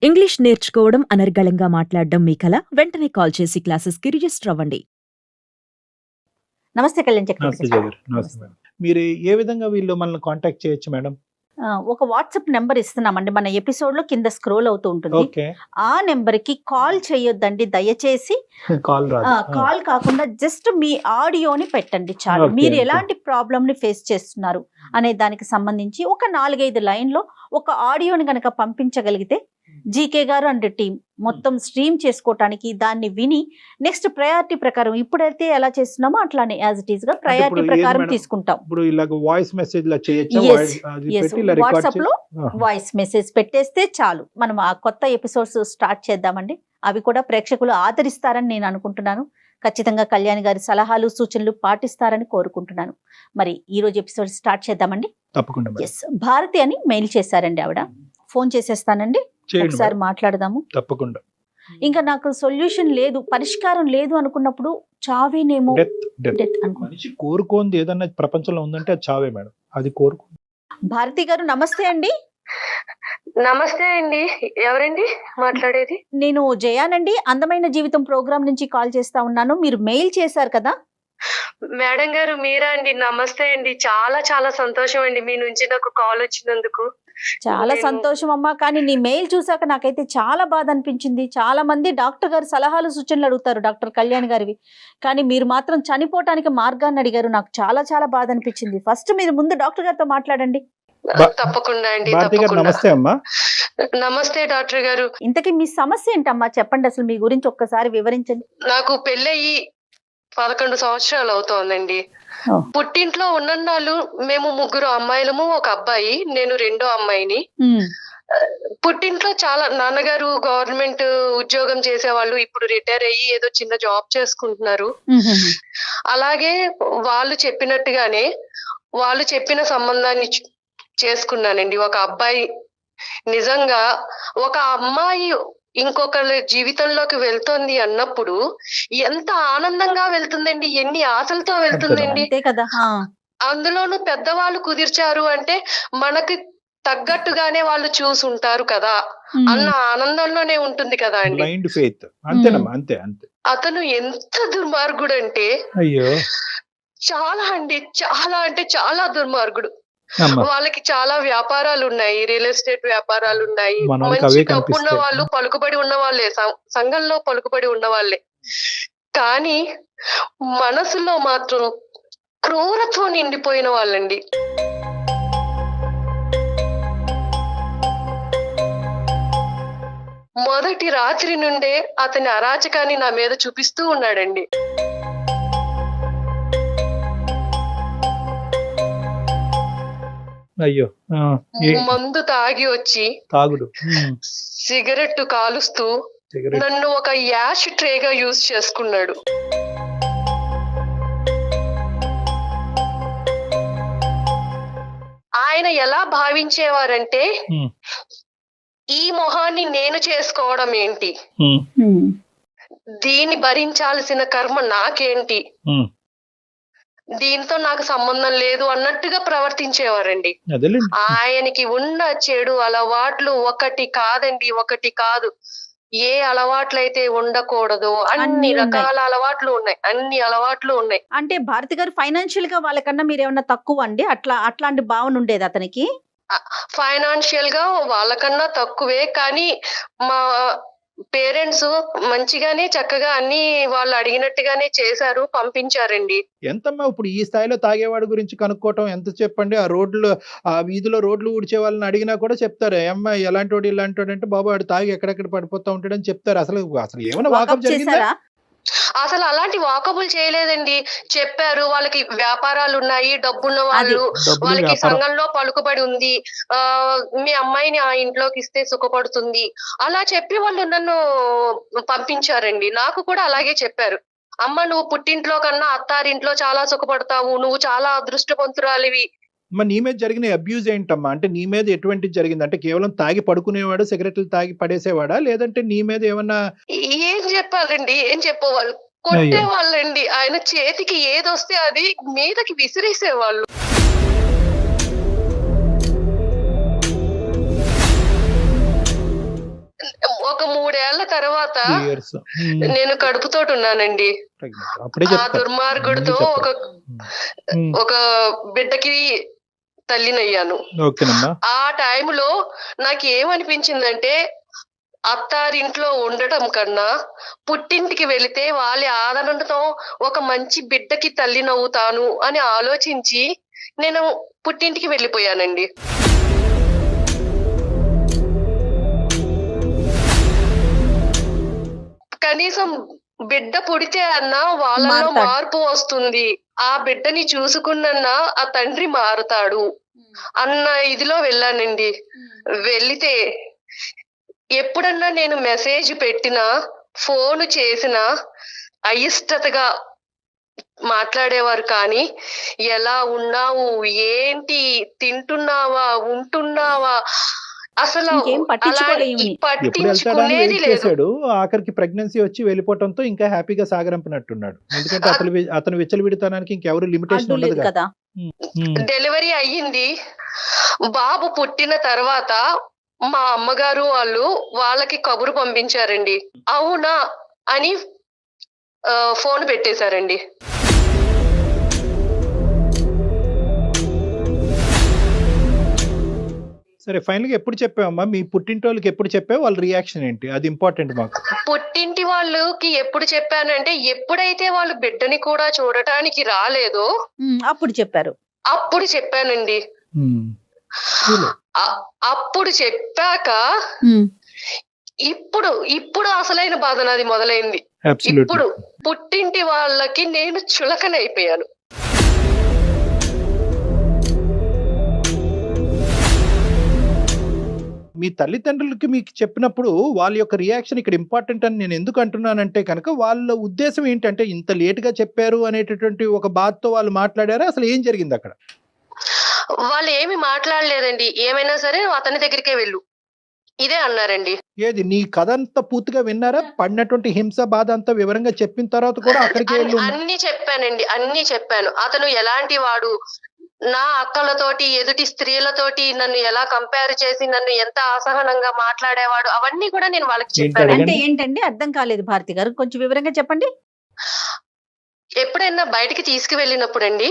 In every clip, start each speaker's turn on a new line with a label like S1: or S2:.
S1: English నేర్చుకోవడం, అనర్గళంగా మాట్లాడడం మీ కల? వెంటనే కాల్ చేసి క్లాసెస్‌కి రిజిస్టర్ అవ్వండి.
S2: నమస్తే కళ్యాణ్
S3: నమస్తే
S2: చక్రవర్తి
S3: జయ
S2: గారు.
S3: గారు. నమస్తే మేడం. మీరు ఏ విధంగా వీళ్ళు మనల్ని కాంటాక్ట్ చేయొచ్చు మేడం?
S2: ఒక వాట్సాప్ నెంబర్ ఇస్తున్నామండి. మన ఎపిసోడ్‌లో కింద స్క్రోల్ అవుతూ ఉంటుంది.
S3: ఓకే.
S2: ఆ నెంబర్‌కి కాల్ చేయొద్దండి దయచేసి.
S3: కాల్ రాదు.
S2: కాల్ కాకుండా జస్ట్ మీ ఆడియోని పెట్టండి చాలు.
S3: ఓకే,
S2: మీరు
S3: ఓకే.
S2: ఎలాంటి ప్రాబ్లమ్‌ని ఫేస్ చేస్తున్నారు అనే దానికి సంబంధించి ఒక 4, 5 లైన్‌లో ఒక ఆడియోని గనక పంపించగలిగితే జీకే గారు అండ్ టీమ్ మొత్తం స్ట్రీమ్ చేసుకోవటానికి దాన్ని విని నెక్స్ట్ ప్రయారిటీ ప్రకారం ఇప్పుడైతే ఎలా చేస్తున్నామో అట్లానే యాజ్ ఇట్ ఈస్ గా ప్రయారిటీ
S3: ఇప్పుడు ఏది
S2: ప్రకారం
S3: మేడం?
S2: తీసుకుంటాం.
S3: ఇప్పుడు ఇలాగ వాయిస్ మెసేజ్ లా చేయొచ్చా?
S2: Yes,
S3: వాయిస్ అది
S2: yes.
S3: పెట్టి ఇలా రికార్డ్
S2: వాట్సాప్ లో వాయిస్ మెసేజ్ పెట్టేస్తే చాలు. మనం ఆ కొత్త ఎపిసోడ్స్ స్టార్ట్ చేద్దామండి. అవి కూడా ప్రేక్షకులు ఆదరిస్తారని నేను అనుకుంటున్నాను. ఖచ్చితంగా కళ్యాణ్ గారి సలహాలు సూచనలు పాటిస్తారని కోరుకుంటున్నాను. మరి ఈ రోజు ఎపిసోడ్ స్టార్ట్ చేద్దామండి.
S3: తప్పకుండా మేడం.
S2: ఎస్, భారతి అని మెయిల్ చేశారండి ఆవిడ. ఫోన్ చేసేస్తానండి,
S3: చేయండి
S2: ఒకసారి
S3: మేడం.
S2: మాట్లాడదాము.
S3: తప్పకుండా.
S2: ఇంకా నాకు సొల్యూషన్ లేదు, పరిష్కారం లేదు అనుకున్నప్పుడు చావేనేమో
S3: డెత్ డెత్
S2: డెత్ అనుకో.
S3: మనిషి కోరుకోంది ఏదన్నా ప్రపంచంలో ఉందంటే అది చావే మేడం. అది కోరుకో.
S2: భారతి గారు నమస్తే అండి.
S4: నమస్తే అండి. ఎవరండి మాట్లాడేది?
S2: నేను జయానండి, అందమైన జీవితం ప్రోగ్రామ్ నుంచి కాల్ చేస్తా ఉన్నాను. మీరు మెయిల్ చేశారు కదా.
S4: మేడం గారు మీరా అండి? నమస్తే అండి. చాలా చాలా సంతోషం అండి మీ నుంచి నాకు కాల్ వచ్చినందుకు.
S2: చాలా
S4: నేను-
S2: సంతోషం అమ్మా. కానీ నీ మెయిల్ చూసాక నాకైతే చాలా బాధ అనిపించింది. చాలా మంది డాక్టర్ గారు సలహాలు సూచనలు అడుగుతారు, డాక్టర్ కళ్యాణ్ గారివి. కానీ మీరు మాత్రం చనిపోవటానికి మార్గాన్ని అడిగారు. నాకు చాలా చాలా బాధ అనిపించింది. ఫస్ట్ మీరు ముందు డాక్టర్ గారితో మాట్లాడండి.
S4: తప్పకుండా అండి,
S3: భారతి గారు
S4: తప్పకుండా.
S3: నమస్తే అమ్మా.
S4: నమస్తే డాక్టర్ గారు.
S2: ఇంతకీ మీ సమస్య ఏంటమ్మా, చెప్పండి. అసలు మీ గురించి ఒక్కసారి వివరించండి.
S4: నాకు పెళ్ళయి 11 సంవత్సరాలు అవుతోందండి.
S2: ఓ.
S4: పుట్టింట్లో ఉన్నన్నాళ్ళు మేము 3 అమ్మాయిలము, ఒక అబ్బాయి. నేను రెండో అమ్మాయిని. పుట్టింట్లో చాలా నాన్నగారు గవర్నమెంట్ ఉద్యోగం చేసేవాళ్ళు. ఇప్పుడు రిటైర్ అయ్యి ఏదో చిన్న జాబ్ చేసుకుంటున్నారు. అలాగే వాళ్ళు చెప్పినట్టుగానే వాళ్ళు చెప్పిన సంబంధాన్ని చేసుకున్నానండి. ఒక అబ్బాయి. నిజంగా ఒక అమ్మాయి ఇంకొకరి జీవితంలోకి వెళ్తుంది అన్నప్పుడు ఎంత ఆనందంగా వెళ్తుందండి, ఎన్ని ఆశలతో వెళ్తుందండి.
S2: అంతే కదా.
S4: అందులోనూ పెద్దవాళ్ళు కుదిర్చారు అంటే మనకి తగ్గట్టుగానే వాళ్ళు చూసుంటారు కదా అన్న ఆనందంలోనే ఉంటుంది కదా అండి.
S3: Blind faith. అంతేనమ్మా, అంతే అంతే.
S4: అతను ఎంత దుర్మార్గుడు అంటే
S3: అయ్యో
S4: చాలా అండి, చాలా అంటే చాలా దుర్మార్గుడు.
S3: అమ్మా.
S4: వాళ్ళకి చాలా వ్యాపారాలు ఉన్నాయి, రియల్ ఎస్టేట్ వ్యాపారాలు ఉన్నాయి.
S3: మన వాళ్ళకి
S4: మంచి
S3: అవే
S4: డబ్బు ఉన్న
S3: కనిపిస్తాయి.
S4: వాళ్ళు, పలుకుబడి ఉన్న వాళ్ళే, సంఘంలో పలుకుబడి ఉన్న వాళ్ళే. కానీ మనసులో మాత్రం క్రూరత్వం నిండిపోయిన వాళ్ళండి. మొదటి రాత్రి నుండే అతని అరాచకాన్ని నా మీద చూపిస్తూ ఉన్నాడండి.
S3: అయ్యో.
S4: మందు తాగి వచ్చి
S3: తాగుడు.
S4: సిగరెట్ కాలుస్తూ
S3: సిగరెట్.
S4: నన్ను ఒక యాష్ ట్రేగా యూజ్ చేసుకున్నాడు. ఆయన ఎలా భావించేవారంటే ఈ మొహాన్ని నేను చేసుకోవడం ఏంటి, దీన్ని భరించాల్సిన కర్మ నాకేంటి, దీంతో నాకు సంబంధం లేదు అన్నట్టుగా ప్రవర్తించేవారండి.
S3: అదేలేండి.
S4: ఆయనకి ఉన్న చెడు అలవాట్లు ఒకటి కాదండి, ఒకటి కాదు. ఏ అలవాట్లయితే ఉండకూడదు
S2: అన్నీ
S4: అన్ని
S2: ఉన్నాయి.
S4: రకాల అలవాట్లు ఉన్నాయి, అన్ని అలవాట్లు ఉన్నాయి.
S2: అంటే భారతి గారు ఫైనాన్షియల్ గా వాళ్ళకన్నా మీరేమన్నా తక్కువ అండి? అట్లాంటి భావన ఉండేది అతనికి?
S4: ఫైనాన్షియల్ గా వాళ్ళకన్నా తక్కువే. కానీ మా పేరెంట్స్ మంచిగానే చక్కగా అన్ని వాళ్ళు అడిగినట్టుగానే చేశారు, పంపించారండి.
S3: ఎంతమ్మా ఇప్పుడు ఈ స్థాయిలో తాగేవాడి గురించి కనుక్కోవటం ఎంత చెప్పండి. ఆ రోడ్లు, ఆ వీధిలో రోడ్లు ఊడ్చే వాళ్ళని అడిగినా కూడా చెప్తారు, ఏమ్మా ఎలాంటి వాడు ఇలాంటి వాడు అంటే, బాబు వాడు తాగి ఎక్కడెక్కడ పడిపోతా ఉంటాడని చెప్తారు. అసలు అసలు ఏమైనా వాకప్
S2: వాకప్
S3: జరిగిందా?
S2: చేశారా?
S4: అసలు అలాంటి వాకబుల్ చేయలేదండి. చెప్పారు వాళ్ళకి వ్యాపారాలు ఉన్నాయి, డబ్బున్న వాళ్ళు,
S3: డబ్బులు,
S4: వాళ్ళకి
S3: వ్యాపారం.
S4: సంఘంలో పలుకుబడి ఉంది, మీ అమ్మాయిని ఆ ఇంట్లోకి ఇస్తే సుఖపడుతుంది అలా చెప్పి వాళ్ళు నన్ను పంపించారండి. నాకు కూడా అలాగే చెప్పారు. అమ్మ నువ్వు పుట్టింట్లో కన్నా అత్తారింట్లో చాలా సుఖపడతావు, నువ్వు చాలా అదృష్టవంతురాలివి.
S3: మరి నీ మీద జరిగిన అబ్యూజ్ ఏంటమ్మా? అంటే నీ మీద ఎటువంటిది జరిగింది? అంటే కేవలం తాగి పడుకునేవాడు, సిగరెట్లు తాగి పడేసేవాడా, లేదంటే నీ మీద ఏమన్నా?
S4: ఏం చెప్పాలండి, ఏం చెప్పేవాళ్ళు, కొట్టేవాళ్ళండి. ఆయన చేతికి ఏదొస్తే అది మీదకి విసిరేసేవాళ్ళు. ఒక 3 ఏళ్ల తర్వాత
S3: 3 ఇయర్స్
S4: నేను కడుపుతోటి ఉన్నానండి.
S3: అప్పుడే
S4: ఆ
S3: చెప్తారు
S4: దుర్మార్గుడితో ఒక బిడ్డకి తల్లినయ్యాను.
S3: ఓకేనమ్మా.
S4: ఆ టైంలో నాకు ఏమనిపించిందంటే అత్తారింట్లో ఉండటం కన్నా పుట్టింటికి వెళితే వాళ్ళ ఆదరణతో ఒక మంచి బిడ్డకి తల్లినవుతాను అని ఆలోచించి నేను పుట్టింటికి వెళ్ళిపోయానండి. కనీసం బిడ్డ పుడితే అన్నా వాళ్ళలో
S2: మారతాడు.
S4: మార్పు వస్తుంది, ఆ బిడ్డని చూసుకున్నా ఆ తండ్రి మారుతాడు అన్న ఇదిలో వెళ్ళానండి. వెళితే ఎప్పుడన్నా నేను మెసేజ్ పెట్టినా, ఫోన్ చేసినా అయిష్టతగా మాట్లాడేవారు. కానీ ఎలా ఉన్నావు, ఏంటి, తింటున్నావా, ఉంటున్నావా, అసలు
S2: ఇంకేం పట్టించుకోలే ఈమెని.
S3: ఎప్పుడు వెళ్తాడని
S4: పట్టించుకునేది
S3: వెయిట్
S4: లేదు.
S3: చేశాడు. ఆఖరికి ప్రెగ్నెన్సీ వచ్చి వెళ్ళిపోవడంతో ఇంకా హ్యాపీగా సాగరంపినట్టున్నాడు. ఎందుకంటే అతను విచ్చలవిడితనానికి ఇంకెవరు లిమిటేషన్
S2: అడ్డు
S3: ఉండదు
S2: లేదు
S3: కదా.
S2: కదా.
S4: డెలివరీ అయ్యింది. బాబు పుట్టిన తర్వాత మా అమ్మగారు వాళ్ళకి కబురు పంపించారండి. అవునా అని ఫోన్ పెట్టేశారండి.
S3: సరే, ఫైనల్ గా ఎప్పుడు చెప్పావమ్మా? మీ పుట్టింటోళ్ళకి ఎప్పుడు చెప్పావు? వాళ్ళ రియాక్షన్ ఏంటి? అది ఇంపార్టెంట్ మాకు.
S4: పుట్టింటి వాళ్ళకి ఎప్పుడు చెప్పానంటే ఎప్పుడైతే వాళ్ళు బిడ్డని కూడా చూడటానికి రాలేదో
S2: అప్పుడు చెప్పారు.
S4: అప్పుడు చెప్పానండి. అప్పుడు చెప్పాక ఇప్పుడు అసలైన బాధ నాది మొదలైంది. ఇప్పుడు పుట్టింటి వాళ్ళకి నేను చులకనైపోయాను.
S3: మీ తల్లిదండ్రులకి మీకు చెప్పినప్పుడు వాళ్ళ యొక్క రియాక్షన్ ఇక్కడ ఇంపార్టెంట్ అని నేను ఎందుకు అంటున్నానంటే కనుక, వాళ్ళ ఉద్దేశం ఏంటంటే ఇంత లేట్ గా చెప్పారు అనేటటువంటి ఒక బాధతో వాళ్ళు మాట్లాడారా? అసలు ఏం జరిగింది అక్కడ?
S4: వాళ్ళు ఏమి మాట్లాడలేదండి. ఏమైనా సరే అతని దగ్గరికే వెళ్ళు, ఇదే అన్నారండి.
S3: ఏది నీ కథ అంతా పూర్తిగా విన్నారా? పడినటువంటి హింస బాధ అంతా వివరంగా చెప్పిన తర్వాత కూడా అక్కడికి వెళ్ళి
S4: అన్ని చెప్పానండి, అన్ని చెప్పాను. అతను ఎలాంటి వాడు, నా అక్కలతోటి ఎదుటి స్త్రీలతోటి నన్ను ఎలా కంపేర్ చేసి నన్ను ఎంత అసహనంగా మాట్లాడేవాడు, అవన్నీ కూడా నేను వాళ్ళకి చెప్పాను.
S2: అంటే ఏంటండి అర్థం కాలేదు భారతి గారు, కొంచెం వివరంగా చెప్పండి.
S4: ఎప్పుడైనా బయటికి తీసుకువెళ్ళినప్పుడు అండి,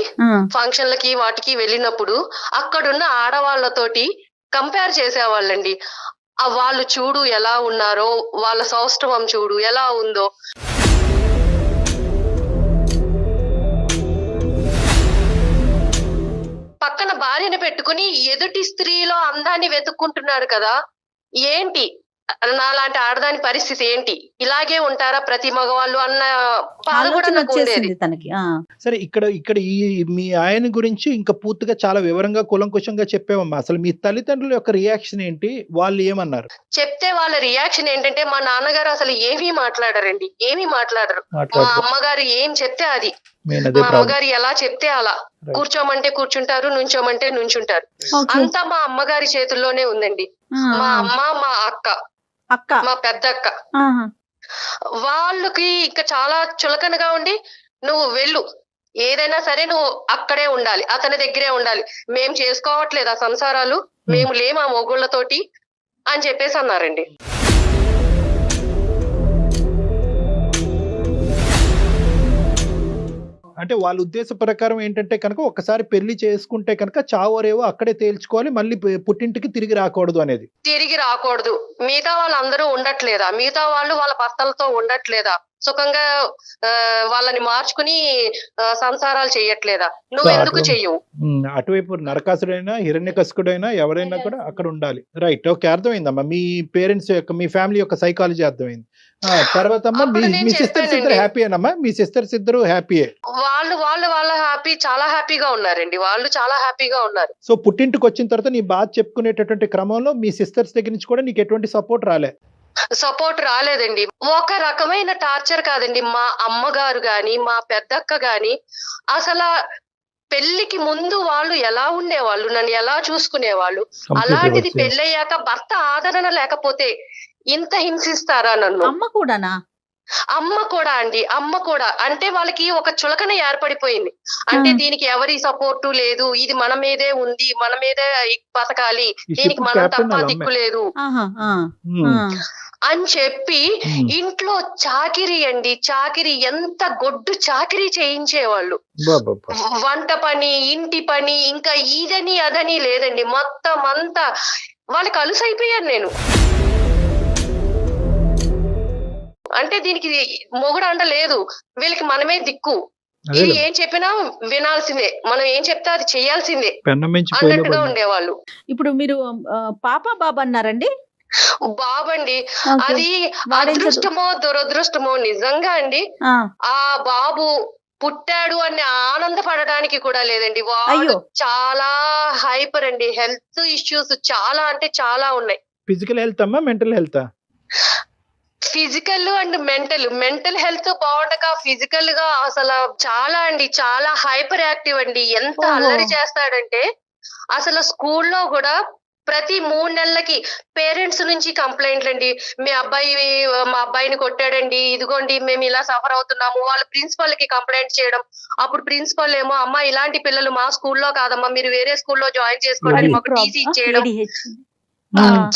S4: ఫంక్షన్లకి వాటికి వెళ్ళినప్పుడు అక్కడున్న ఆడవాళ్లతోటి కంపేర్ చేసేవాళ్ళండి. వాళ్ళు చూడు ఎలా ఉన్నారో, వాళ్ళ సౌష్ఠవం చూడు ఎలా ఉందో. పక్కన భార్యను పెట్టుకుని ఎదుటి స్త్రీలో అందాన్ని వెతుక్కుంటున్నాడు కదా. ఏంటి నాలాంటి ఆడదాని పరిస్థితి ఏంటి, ఇలాగే ఉంటారా ప్రతి మగవాళ్ళు అన్న బాధ కూడా నాకు ఉండేది.
S2: తనకి.
S3: సరే, ఇక్కడ ఈ మీ ఆయన గురించి ఇంకా పూర్తిగా చాలా వివరంగా కూలంకుషంగా చెప్పావమ్మా. అసలు మీ తల్లిదండ్రుల యొక్క రియాక్షన్ ఏంటి? వాళ్ళు ఏమన్నారు?
S4: చెప్తే వాళ్ళ రియాక్షన్ ఏంటంటే, మా నాన్నగారు అసలు ఏమీ మాట్లాడరండి, ఏమీ మాట్లాడరు. మా అమ్మగారు ఏం చెప్తే అది, మా అమ్మగారు ఎలా చెప్తే అలా. కూర్చోమంటే కూర్చుంటారు, నుంచోమంటే నుంచుంటారు. అంతా మా అమ్మగారి చేతుల్లోనే ఉందండి. మా అమ్మ, మా అక్క, మా పెద్ద అక్క, వాళ్ళకి ఇంకా చాలా చులకనగా ఉండి, నువ్వు వెళ్ళు, ఏదైనా సరే నువ్వు అక్కడే ఉండాలి, అతని దగ్గరే ఉండాలి, మేం చేసుకోవట్లేదు ఆ సంసారాలు, మేము లేము ఆ మొగుళ్ళతోటి అని చెప్పేసి అన్నారండి.
S3: అంటే వాళ్ళ ఉద్దేశ ప్రకారం ఏంటంటే కనుక, ఒకసారి పెళ్లి చేసుకుంటే కనుక చావరేవో అక్కడే తేల్చుకోవాలి, మళ్ళీ పుట్టింటికి తిరిగి రాకూడదు అనేది.
S4: తిరిగి రాకూడదు. మిగతా వాళ్ళందరూ ఉండట్లేదా, మిగతా వాళ్ళు వాళ్ళ భర్తలతో ఉండట్లేదా, సుఖంగా వాళ్ళని మార్చుకుని సంసారాలు చెయ్యట్లేదా, నువ్వు ఎందుకు చెయ్యవు?
S3: అటువైపు నరకాసుడైనా హిరణ్యకశిపుడైనా ఎవరైనా కూడా అక్కడ ఉండాలి. రైట్, ఓకే, అర్థమైందమ్మా. మీ పేరెంట్స్ యొక్క, మీ ఫ్యామిలీ యొక్క సైకాలజీ అర్థమైంది. తర్వాత అమ్మా, మీ సిస్టర్స్ ఇద్దరు హ్యాపీయేనమ్మా? మీ సిస్టర్స్ ఇద్దరు హ్యాపీయే?
S4: వాళ్ళ హ్యాపీ, చాలా హ్యాపీగా ఉన్నారండి. వాళ్ళు చాలా హ్యాపీగా ఉన్నారు.
S3: సో పుట్టింటికి వచ్చిన తర్వాత నీ బాధ చెప్పుకునేటటువంటి క్రమంలో మీ సిస్టర్స్ దగ్గర నుంచి కూడా నీకు ఎటువంటి సపోర్ట్ రాలే?
S4: సపోర్ట్ రాలేదండి. ఒక రకమైన టార్చర్ కాదండి. మా అమ్మగారు గాని, మా పెద్దక్క గాని అసలు పెళ్లికి ముందు వాళ్ళు ఎలా ఉండేవాళ్ళు, నన్ను ఎలా చూసుకునేవాళ్ళు, అలాంటిది పెళ్ళయ్యాక భర్త ఆదరణ లేకపోతే ఇంత హింసిస్తారా నన్ను?
S2: అమ్మ కూడానా?
S4: అమ్మ కూడా అండి, అమ్మ కూడా. అంటే వాళ్ళకి ఒక చులకన ఏర్పడిపోయింది. అంటే దీనికి ఎవరి సపోర్టు లేదు, ఇది మన మీదే ఉంది, మన మీదే బతకాలి, దీనికి మనం తప్ప దిక్కు లేదు అని చెప్పి
S3: ఉమ్.
S4: ఇంట్లో చాకిరీ అండి, చాకిరీ ఎంత గొడ్డు చాకిరీ చేయించేవాళ్ళు.
S3: బాబా.
S4: వంట పని, ఇంటి పని, ఇంకా ఇదని అదని లేదండి, మొత్తం అంతా వాళ్ళకి అలుసైపోయాను నేను. అంటే దీనికి మొగుడు అంట లేదు, వీళ్ళకి మనమే దిక్కు,
S3: అదే
S4: ఇది
S3: కదా.
S4: ఏం చెప్పినా వినాల్సిందే, మనం ఏం చెప్తే అది చేయాల్సిందే
S3: పెన్నం మించి
S4: అన్నట్టుగా
S3: పోయిలో
S4: ఉండేవాళ్ళు.
S2: ఇప్పుడు మీరు పాప బాబా అన్నారండి?
S4: బాబండి,
S2: ఓకే.
S4: అది
S2: వాడేం చదువు
S4: అదృష్టమో దురదృష్టమో నిజంగా అండి,
S2: ఆ,
S4: ఆ బాబు పుట్టాడు అని ఆనందపడడానికి కూడా లేదండి. వాడు
S2: అయ్యో
S4: చాలా హైపర్ అండి, హెల్త్ ఇష్యూస్ చాలా అంటే చాలా ఉన్నాయి.
S3: ఫిజికల్ హెల్త్ అమ్మా, mental health?
S4: Physical and mental health బాగుండక ఫిజికల్ గా అసలు చాలా అండి, చాలా హైపర్ యాక్టివ్ అండి. ఎంత
S2: ఓహో.
S4: అల్లరి చేస్తాడంటే అసలు స్కూల్లో కూడా ప్రతి 3 నెలలకి పేరెంట్స్ నుంచి కంప్లైంట్లు అండి, మా అబ్బాయిని కొట్టాడండి, ఇదిగోండి మేము ఇలా సఫర్ అవుతున్నాము. వాళ్ళు ప్రిన్సిపల్ కి కంప్లైంట్ చేయడం, అప్పుడు ప్రిన్సిపల్ ఏమో అమ్మా ఇలాంటి పిల్లలు మా స్కూల్లో కాదమ్మా, మీరు వేరే స్కూల్లో జాయిన్ చేసుకోండి
S3: అది.
S4: మాకు టీసీ ఇచ్చేయడం.
S2: ADHD.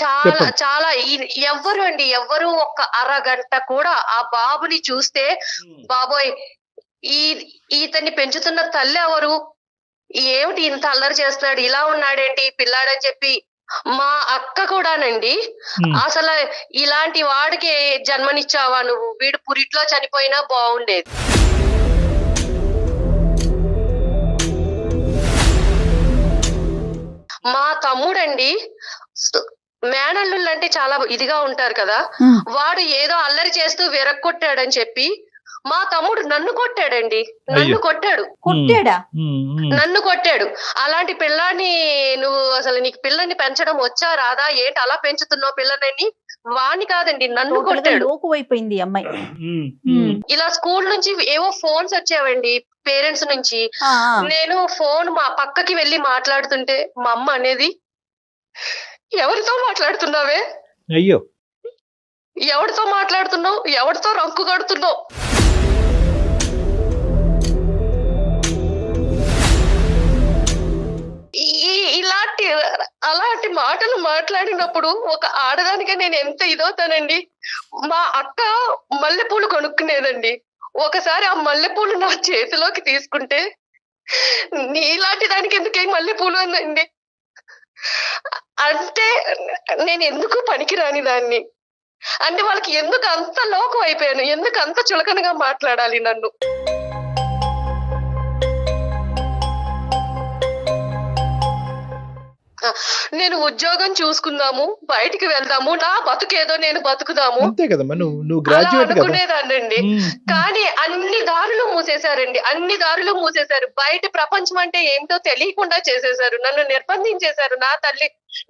S4: చాలా
S3: చెప్పండి.
S4: చాలా ఎవ్వరు ఒక్క అరగంట కూడా ఆ బాబుని చూస్తే బాబోయ్ ఈ ఇతన్ని పెంచుతున్న తల్లి ఎవరు, ఏమిటి ఇంత అల్లరి చేస్తున్నాడు, ఇలా ఉన్నాడేంటి ఈ పిల్లాడని చెప్పి మా అక్క కూడానండి అసలు ఇలాంటి వాడికి జన్మనిచ్చావా నువ్వు, వీడు పురిట్లో చనిపోయినా బాగుండేది. మా తమ్ముడండి మేనల్లుళ్ళు అంటే చాలా ఇదిగా ఉంటారు కదా, వాడు ఏదో అల్లరి చేస్తూ విరక్కొట్టాడని చెప్పి మా తమ్ముడు నన్ను కొట్టాడండి, నన్ను కొట్టాడు.
S2: కొట్టాడా?
S4: నన్ను కొట్టాడు. అలాంటి పిల్లాన్ని నువ్వు అసలు నీకు పిల్లని పెంచడం వచ్చా రాదా, ఏంటి అలా పెంచుతున్నావు పిల్లని, వాణ్ణి కాదండి నన్ను
S2: టోటల్గా
S4: కొట్టాడు.
S2: లోకువైపోయింది ఈ అమ్మాయి.
S4: ఇలా స్కూల్ నుంచి ఏవో ఫోన్స్ వచ్చేవండి పేరెంట్స్ నుంచి.
S2: ఆ,
S4: నేను ఫోన్ మా పక్కకి వెళ్ళి మాట్లాడుతుంటే మా అమ్మ అనేది, ఎవరితో మాట్లాడుతున్నావే,
S3: అయ్యో
S4: ఎవరితో మాట్లాడుతున్నావు, ఎవరితో రంకు కడుతున్నావు. అలాంటి మాటలు మాట్లాడినప్పుడు ఒక ఆడదానిగా నేను ఎంత ఇదవుతానండి. మా అక్క మల్లెపూలు కొనుక్కునేదండి, ఒకసారి ఆ మల్లెపూలు నా చేతిలోకి తీసుకుంటే నీలాంటి దానికి ఎందుకే మల్లెపూలు అందండి. అంటే నేను ఎందుకు పనికిరాని దాన్ని, అంటే వాళ్ళకి ఎందుకు అంత లోకం అయిపోయాను, ఎందుకు అంత చులకనగా మాట్లాడాలి నన్ను. నేను ఉద్యోగం చూసుకుందాము, బయటికి వెళ్దాము, నా బతుకేదో నేను బతుకుదాము
S3: అంతే కదమ్మా, నువ్వు
S4: అలా
S3: గ్రాడ్యుయేట్ కదా.
S4: అనుకునేదాన్నండి. కానీ అన్ని దారులు మూసేశారండి, అన్ని దారులు మూసేశారు. బయట ప్రపంచం అంటే ఏమిటో తెలియకుండా చేసేశారు, నన్ను నిర్బంధించేశారు.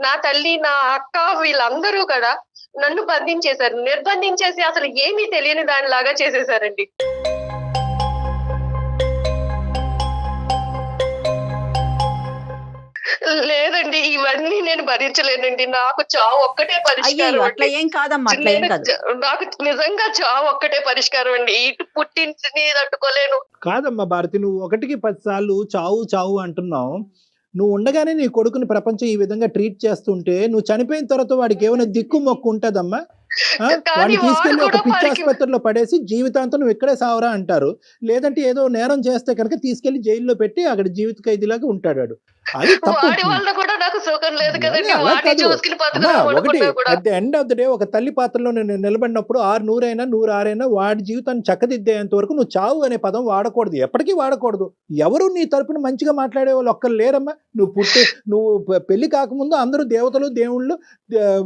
S4: నా తల్లి నా అక్క వీళ్ళందరూ కూడా నన్ను బంధించేశారు, నిర్బంధించేసి అసలు ఏమీ తెలియని దానిలాగా చేసేశారండి. లేదండి, ఇవన్నీ నేను భరించలేనండి, నాకు చావు ఒక్కటే
S2: అయ్యో
S4: పరిష్కారం
S2: అట్లా
S4: అండి.
S2: ఏం కాదమ్మా, అట్లా ఏం కాదు.
S4: నాకు నిజంగా చావు ఒక్కటే పరిష్కారం అండి, ఇటు పుట్టింటిని తట్టుకోలేను.
S3: కాదమ్మా భారతి, నువ్వు 1కి 10 సార్లు చావు చావు అంటున్నావు. నువ్వు ఉండగానే నీ కొడుకుని ప్రపంచం ఈ విధంగా ట్రీట్ చేస్తుంటే నువ్వు చనిపోయిన తర్వాత వాడికి ఏమైనా దిక్కు మొక్కు ఉంటదమ్మా?
S4: కానీ
S3: వాడిని
S4: వాడు
S3: తీసుకెళ్లి ఒక
S4: కూడా
S3: పిచ్చి
S4: వాడికి
S3: ఆసుపత్రిలో పడేసి జీవితాంతం నువ్వు ఇక్కడే సావరా అంటారు. లేదంటే ఏదో నేరం చేస్తే కనుక తీసుకెళ్లి జైల్లో పెట్టి అక్కడ జీవిత ఖైదీలాగా ఉంటాడు వాడు. అది తప్పు.
S4: వాడి వల్ల కూడా నాకు సుఖం లేదు కదండి,
S3: అలా
S4: వాడిని
S3: కాదు
S4: చూసుకుని
S3: అమ్మా.
S4: బతుకుదాం
S3: ఒకటి
S4: అనుకున్నా కూడా.
S3: At the end of the day ఒక తల్లి పాత్రలో నేను నిలబడినప్పుడు 100 అయినా 106 వాడి జీవితాన్ని చక్కదిద్దేంత వరకు నువ్వు చావు అనే పదం వాడకూడదు, ఎప్పటికీ వాడకూడదు. ఎవరు నీ తరపున మంచిగా మాట్లాడే వాళ్ళు ఒక్కరు లేరమ్మా. నువ్వు పెళ్లి కాకముందు అందరూ దేవతలు దేవుళ్ళు